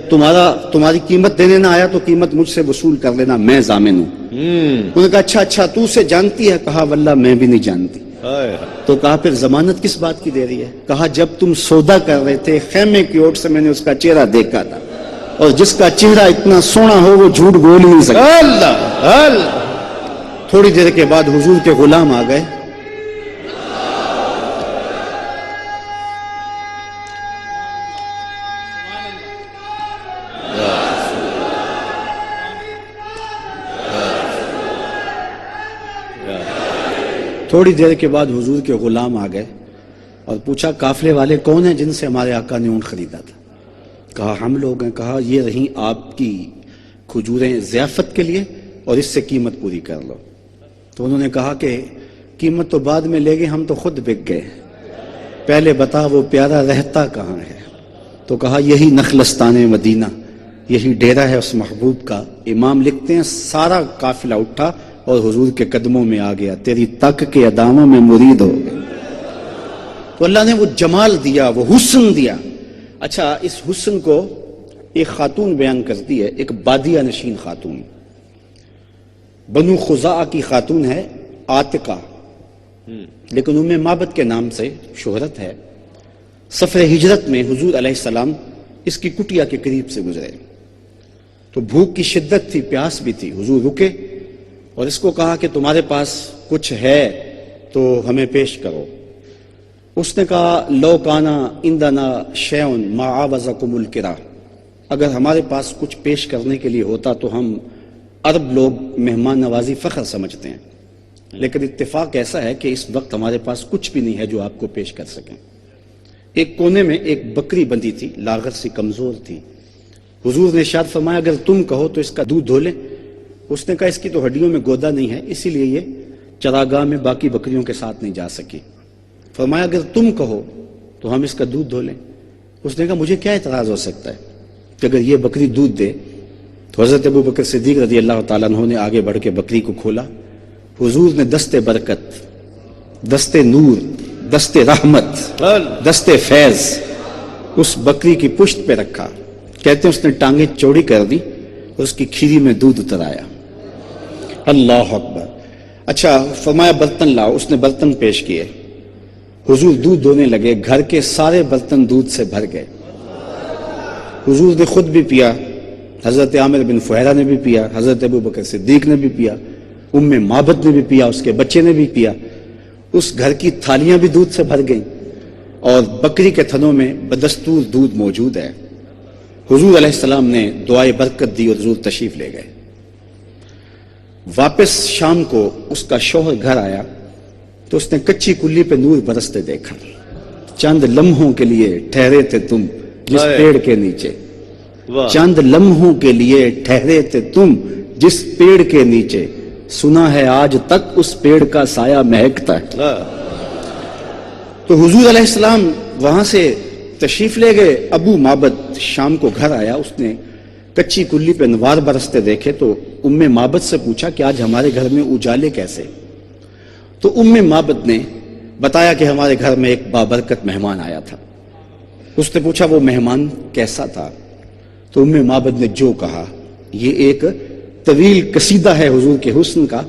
تمہاری قیمت دینے نہ آیا تو قیمت مجھ سے وصول کر لینا، میں ضامن ہوں۔ انہوں نے کہا اچھا تو اسے جانتی ہے؟ کہا واللہ میں بھی نہیں جانتی۔ تو کہا پھر ضمانت کس بات کی دے رہی ہے؟ کہا جب تم سودا کر رہے تھے خیمے کی اوٹ سے میں نے اس کا چہرہ دیکھا تھا، اور جس کا چہرہ اتنا سونا ہو وہ جھوٹ بول ہی نہیں سکتا۔ اللہ۔ تھوڑی دیر کے بعد حضور کے غلام آ گئے، تھوڑی دیر کے بعد حضور کے غلام آ گئے اور پوچھا قافلے والے کون ہیں جن سے ہمارے آقا نے اونٹ خریدا تھا؟ کہا ہم لوگ ہیں۔ کہا یہ رہیں آپ کی کھجوریں ضیافت کے لیے اور اس سے قیمت پوری کر لو۔ تو انہوں نے کہا کہ قیمت تو بعد میں لے گئے، ہم تو خود بک گئے، پہلے بتا وہ پیارا رہتا کہاں ہے؟ تو کہا یہی نخلستان مدینہ، یہی ڈیرہ ہے اس محبوب کا۔ امام لکھتے ہیں سارا قافلہ اٹھا اور حضور کے قدموں میں آ گیا، تیری تک کے اداموں میں مرید ہو گئے۔ تو اللہ نے وہ جمال دیا، وہ حسن دیا۔ اچھا اس حسن کو ایک خاتون بیان کرتی ہے، ایک بادیہ نشین خاتون، بنو خزاعہ کی خاتون ہے عاتقہ، لیکن ام معبد کے نام سے شہرت ہے۔ سفر ہجرت میں حضور علیہ السلام اس کی کٹیا کے قریب سے گزرے تو بھوک کی شدت تھی، پیاس بھی تھی۔ حضور رکے اور اس کو کہا کہ تمہارے پاس کچھ ہے تو ہمیں پیش کرو۔ اس نے کہا لو کانا عندنا شیء ما عاوزکم الکرا، اگر ہمارے پاس کچھ پیش کرنے کے لیے ہوتا تو ہم عرب لوگ مہمان نوازی فخر سمجھتے ہیں، لیکن اتفاق ایسا ہے کہ اس وقت ہمارے پاس کچھ بھی نہیں ہے جو آپ کو پیش کر سکیں۔ ایک کونے میں ایک بکری بندھی تھی، لاغر سی کمزور تھی۔ حضور نے ارشاد فرمایا اگر تم کہو تو اس کا دودھ دھو لیں۔ اس نے کہا اس کی تو ہڈیوں میں گودا نہیں ہے، اسی لیے یہ چراگاہ میں باقی بکریوں کے ساتھ نہیں جا سکی۔ فرمایا اگر تم کہو تو ہم اس کا دودھ دھو لیں۔ اس نے کہا مجھے کیا اعتراض ہو سکتا ہے کہ اگر یہ بکری دودھ دے۔ تو حضرت ابو بکر صدیق رضی اللہ تعالیٰ عنہ نے آگے بڑھ کے بکری کو کھولا۔ حضور نے دست برکت، دست نور، دست رحمت، دست فیض اس بکری کی پشت پہ رکھا۔ کہتے ہیں اس نے ٹانگیں چوڑی کر دی اور اس کی کھیری میں دودھ اتر آیا۔ اللہ اکبر۔ اچھا فرمایا برتن لاؤ، اس نے برتن پیش کیے۔ حضور دودھ دھونے لگے، گھر کے سارے برتن دودھ سے بھر گئے۔ حضور نے خود بھی پیا، حضرت عامر بن فہیرہ نے بھی پیا، حضرت ابو بکر صدیق نے بھی پیا، ام معبد نے بھی پیا، اس کے بچے نے بھی پیا۔ اس گھر کی تھالیاں بھی دودھ سے بھر گئیں اور بکری کے تھنوں میں بدستور دودھ موجود ہے۔ حضور علیہ السلام نے دعائے برکت دی اور حضور تشریف لے گئے۔ واپس شام کو اس کا شوہر گھر آیا تو اس نے کچی کلی پہ نور برستے دیکھا۔ چند لمحوں کے لیے ٹھہرے تھے تم جس پیڑ کے نیچے، چند لمحوں کے لیے ٹھہرے تھے تم جس پیڑ کے نیچے، سنا ہے آج تک اس پیڑ کا سایہ مہکتا ہے۔ تو حضور علیہ السلام وہاں سے تشریف لے گئے۔ ابو معبد شام کو گھر آیا، اس نے کچی کلی پہ انوار برستے دیکھے تو ام معبد سے پوچھا کہ آج ہمارے گھر میں اجالے کیسے؟ تو ام معبد نے بتایا کہ ہمارے گھر میں ایک بابرکت مہمان آیا تھا۔ اس نے پوچھا وہ مہمان کیسا تھا؟ تو ام معبد نے جو کہا، یہ ایک طویل قصیدہ ہے حضور کے حسن کا،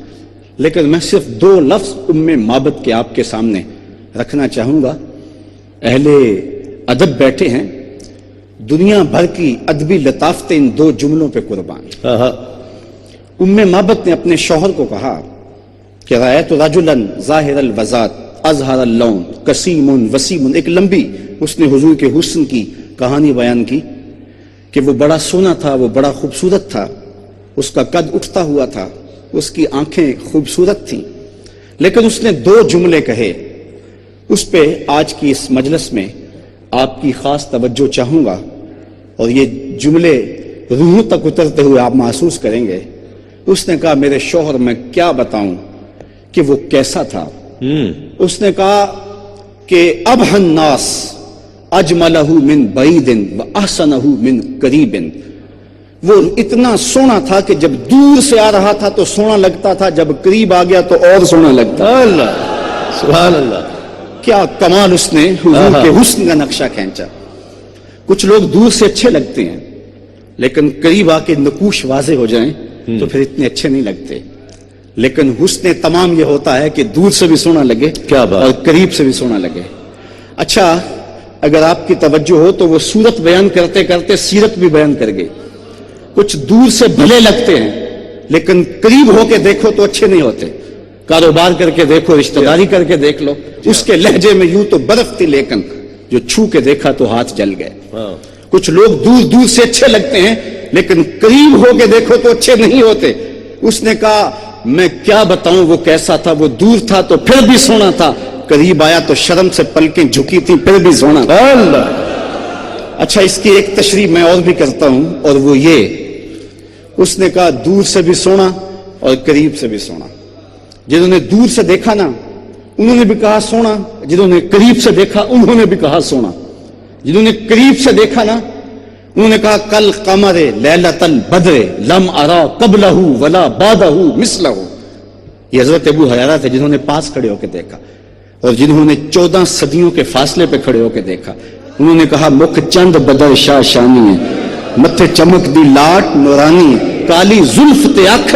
لیکن میں صرف 2 لفظ ام معبد کے آپ کے سامنے رکھنا چاہوں گا۔ اہل ادب بیٹھے ہیں، دنیا بھر کی ادبی لطافتیں ان 2 جملوں پہ قربان۔ ام معبد نے اپنے شوہر کو کہا کہ رأیت رجلا ظاہر الوضاۃ اظہر اللون قسیم وسیم، ایک لمبی اس نے حضور کے حسن کی کہانی بیان کی کہ وہ بڑا سونا تھا، وہ بڑا خوبصورت تھا، اس کا قد اٹھتا ہوا تھا، اس کی آنکھیں خوبصورت تھیں، لیکن اس نے 2 جملے کہے۔ اس پہ آج کی اس مجلس میں آپ کی خاص توجہ چاہوں گا اور یہ جملے روحوں تک اترتے ہوئے آپ محسوس کریں گے۔ اس نے کہا میرے شوہر میں کیا بتاؤں کہ وہ کیسا تھا۔ اس نے کہا کہ ابہ الناس اجملہ من بعید و احسنہ من قریب، وہ اتنا سونا تھا کہ جب دور سے آ رہا تھا تو سونا لگتا تھا، جب قریب آ گیا تو اور سونا لگتا۔ اللہ سبحان اللہ، کیا کمال اس نے حضور کے حسن کا نقشہ کھینچا۔ کچھ لوگ دور سے اچھے لگتے ہیں لیکن قریب آ کے نقوش واضح ہو جائیں تو پھر اتنے اچھے نہیں لگتے، لیکن حسن تمام یہ ہوتا ہے کہ دور سے بھی سونا لگے کیا بات، اور قریب سے بھی سونا لگے۔ اچھا اگر آپ کی توجہ ہو تو وہ صورت بیان کرتے کرتے سیرت بھی بیان کر گئے۔ کچھ دور سے بھلے لگتے ہیں لیکن قریب ہو کے دیکھو تو اچھے نہیں ہوتے۔ کاروبار کر کے دیکھو، رشتہ داری کر کے دیکھ لو، اس کے لہجے میں یوں تو برف تھی لیکن جو چھو کے دیکھا تو ہاتھ جل گئے۔ کچھ لوگ دور دور سے اچھے لگتے ہیں لیکن قریب ہو کے دیکھو تو اچھے نہیں ہوتے۔ اس نے کہا میں کیا بتاؤں وہ کیسا تھا، وہ دور تھا تو پھر بھی سونا تھا، قریب آیا تو شرم سے پلکیں جھکی تھی پھر بھی سونا تھا۔ اچھا اس کی ایک تشریح میں اور بھی کرتا ہوں اور وہ یہ، اس نے کہا دور سے بھی سونا اور قریب سے بھی سونا۔ جنہوں نے دور سے دیکھا نا انہوں نے بھی کہا سونا، جنہوں نے قریب سے دیکھا انہوں نے بھی کہا سونا۔ جنہوں نے قریب سے دیکھا نا انہوں نے کہا کل قمر لیلۃ البدر لم ارا قبلہ ولا بعدہ مثلہ۔ یہ حضرت ابو ہریرہ تھے جنہوں نے پاس کھڑے ہو کے دیکھا، اور جنہوں نے 14 صدیوں کے فاصلے پہ کھڑے ہو کے دیکھا انہوں نے کہا مکھ چند بدر شاہ شانی ہے، متھے چمک دی لاٹ نورانی، کالی زلف تے اکھ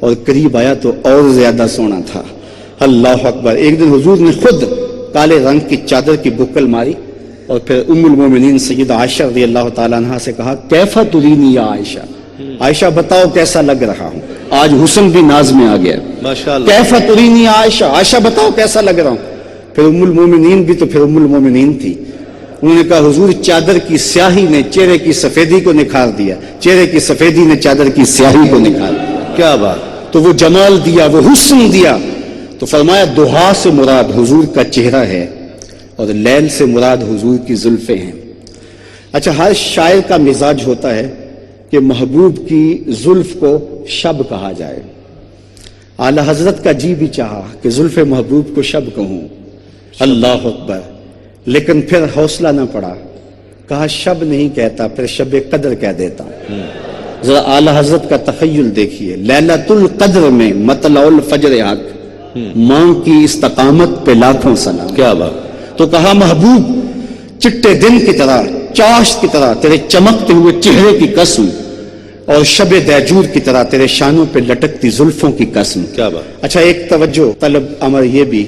اور قریب آیا تو اور زیادہ سونا تھا. اللہ اکبر. ایک دن حضور نے خود کالے رنگ کی چادر کی بکل ماری اور پھر ام المومنین سیدہ عائشہ رضی اللہ تعالیٰ عنہا سے کہا کیفا ترینی یا عائشہ, عائشہ بتاؤ کیسا لگ رہا ہوں. آج حسن بھی ناز میں آ گیا. ماشاءاللہ. کیفا ترینی یا عائشہ, عائشہ بتاؤ کیسا لگ رہا ہوں. پھر ام المومنین بھی تو پھر ام المومنین تھی. انہوں نے کہا حضور چادر کی سیاہی نے چہرے کی سفیدی کو نکھار دیا, چہرے کی سفیدی نے چادر کی سیاہی کو نکھار دیا. کیا بات. تو وہ جمال دیا, وہ حسن دیا. تو فرمایا دہا سے مراد حضور کا چہرہ ہے اور لیل سے مراد حضور کی زلفیں ہیں. اچھا, ہر شاعر کا مزاج ہوتا ہے کہ محبوب کی زلف کو شب کہا جائے. اعلی حضرت کا جی بھی چاہا کہ زلف محبوب کو شب کہوں. اللہ اکبر. لیکن پھر حوصلہ نہ پڑا, کہا شب نہیں کہتا, پھر شب قدر کہہ دیتا. ذرا اعلی حضرت کا تخیل دیکھیے. لیلۃ القدر میں مطلع الفجر حق, ماں کی استقامت پہ لاکھوں سلام. کیا بات. تو کہا محبوب چٹے دن کی طرح, چاشت کی طرح تیرے چمکتے ہوئے چہرے کی قسم, اور شب دیجور کی طرح تیرے شانوں پہ لٹکتی زلفوں کی قسم. کیا بات. اچھا, ایک توجہ طلب امر یہ بھی,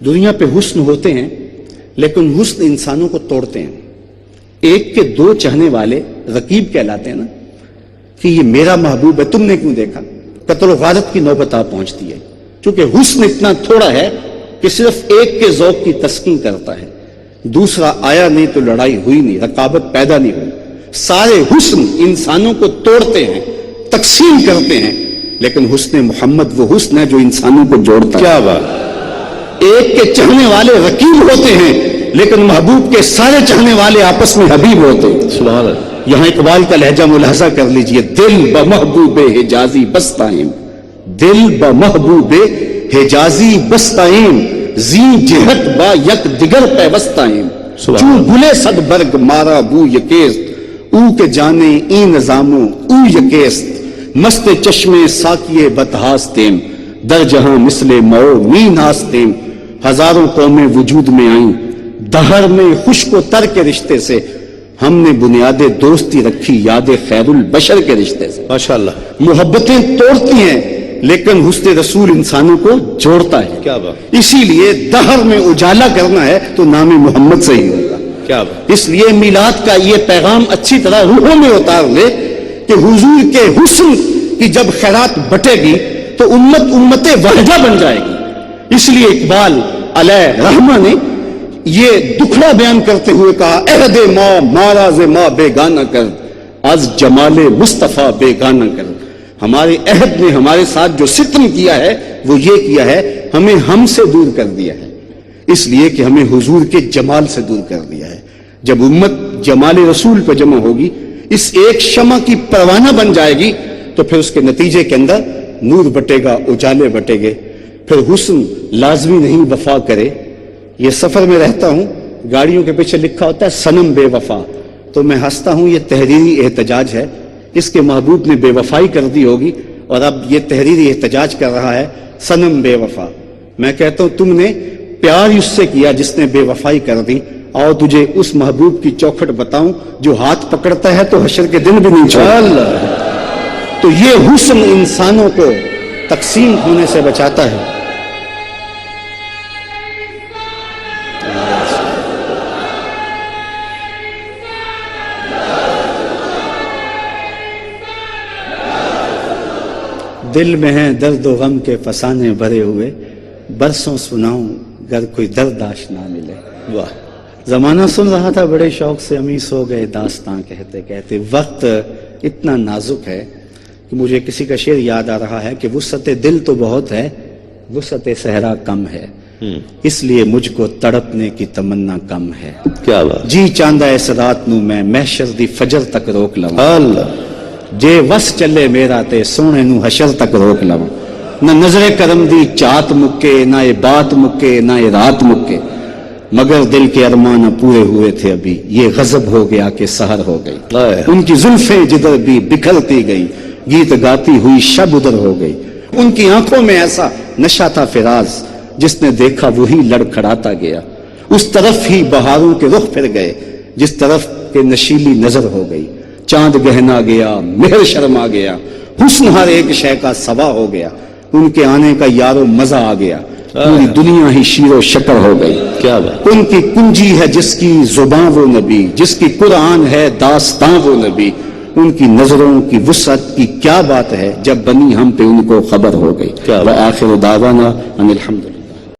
دنیا پہ حسن ہوتے ہیں لیکن حسن انسانوں کو توڑتے ہیں. ایک کے دو چاہنے والے رقیب کہلاتے ہیں نا, کہ یہ میرا محبوب ہے, تم نے کیوں دیکھا. قتل و غارت کی نوبت آ پہنچتی ہے, چونکہ حسن اتنا تھوڑا ہے کہ صرف ایک کے ذوق کی تسکین کرتا ہے, دوسرا آیا نہیں تو لڑائی ہوئی نہیں, رقابت پیدا نہیں ہوئی. سارے حسن انسانوں کو توڑتے ہیں, تقسیم کرتے ہیں, لیکن حسن محمد وہ حسن ہے جو انسانوں کو جوڑتا ہے. کیا بات. ایک کے چاہنے والے رقیب ہوتے ہیں لیکن محبوب کے سارے چاہنے والے آپس میں حبیب ہوتے ہیں. سبحان اللہ. یہاں اقبال کا لہجہ ملاحظہ کر لیجئے. دل بمحبوب حجازی بستائیں, دل بمحبوب حجازی بستائیں, زی جہت با یک دیگر پیوستائیں. چوں گلے صد برگ مارا بو یکیست, او کے جانے ای نظاموں او یکیست. مست چشمے ساکیے بتہاستیم, در جہاں مثل مو می ناستیم. ہزاروں قومیں وجود میں آئیں, دہر میں خشک و تر کے رشتے سے ہم نے بنیاد دوستی رکھی یاد خیر البشر کے رشتے سے. ماشاءاللہ. محبتیں توڑتی ہیں لیکن حسن رسول انسانوں کو جوڑتا ہے. کیا بات. اسی لیے دہر میں اجالا کرنا ہے تو نام محمد سے ہی ہوگا. کیا بات. اس لیے میلاد کا یہ پیغام اچھی طرح روحوں میں اتار لے کہ حضور کے حسن کی جب خیرات بٹے گی تو امت واحدہ بن جائے گی. اس لیے اقبال علیہ رحمہ نے یہ دکھڑا بیان کرتے ہوئے کہا عہد ما ماراز ما بیگانہ کر, از جمال مصطفیٰ بیگانہ کر. ہمارے عہد نے ہمارے ساتھ جو ستم کیا ہے وہ یہ کیا ہے, ہمیں ہم سے دور کر دیا ہے, اس لیے کہ ہمیں حضور کے جمال سے دور کر دیا ہے. جب امت جمال رسول پہ جمع ہوگی, اس ایک شمع کی پروانہ بن جائے گی, تو پھر اس کے نتیجے کے اندر نور بٹے گا, اجالے بٹے گے. پھر حسن لازمی نہیں وفا کرے. یہ سفر میں رہتا ہوں, گاڑیوں کے پیچھے لکھا ہوتا ہے صنم بے وفا, تو میں ہنستا ہوں, یہ تحریری احتجاج ہے. اس کے محبوب نے بے وفائی کر دی ہوگی اور اب یہ تحریری احتجاج کر رہا ہے صنم بے وفا. میں کہتا ہوں تم نے پیار اس سے کیا جس نے بے وفائی کر دی. آؤ تجھے اس محبوب کی چوکھٹ بتاؤں جو ہاتھ پکڑتا ہے تو حشر کے دن بھی نہیں چھوڑتا. تو یہ حسن انسانوں کو تقسیم ہونے سے بچاتا ہے. دل میں ہیں درد و غم کے فسانے بھرے ہوئے, برسوں سناؤں گر کوئی درد آشنا ملے. واہ. زمانہ سن رہا تھا بڑے شوق سے, امی سو گئے داستاں کہتے کہتے. وقت اتنا نازک ہے کہ مجھے کسی کا شعر یاد آ رہا ہے کہ وسعت دل تو بہت ہے, وسعت صحرا کم ہے, اس لیے مجھ کو تڑپنے کی تمنا کم ہے. کیا بات. جی چاندہ اس رات نو میں محشر دی فجر تک روک لوں, اللہ جے وس چلے میرا تے سونے نو حشر تک روک لوں. نہ نظر کرم دی چات مکے, نہ یہ بات مکے, نہ یہ رات مکے, مگر دل کے ارمان پورے ہوئے تھے ابھی, یہ غضب ہو گیا کہ سحر ہو گئی. ان کی زلفیں جدھر بھی بکھرتی گئی, گیت گاتی ہوئی شب ادھر ہو گئی. ان کی آنکھوں میں ایسا نشہ تھا فراز, جس نے دیکھا وہی لڑکھڑاتا گیا. اس طرف ہی بہاروں کے رخ پھر گئے جس طرف کے نشیلی نظر ہو گئی. چاند گہنا گیا, مہر شرما گیا, حسن ہر ایک شے کا سوا ہو گیا، ان کے آنے کا یارو مزہ آ گیا، پوری دنیا ہی شیر و شکر ہو گئی۔ کیا بات، ان کی کنجی ہے جس کی زباں وہ نبی، جس کی قرآن ہے داستاں وہ نبی، ان کی نظروں کی وسعت کی کیا بات ہے جب بنی ہم پہ ان کو خبر ہو گئی۔ کیا بات۔ وآخر دعوانا ان الحمدللہ۔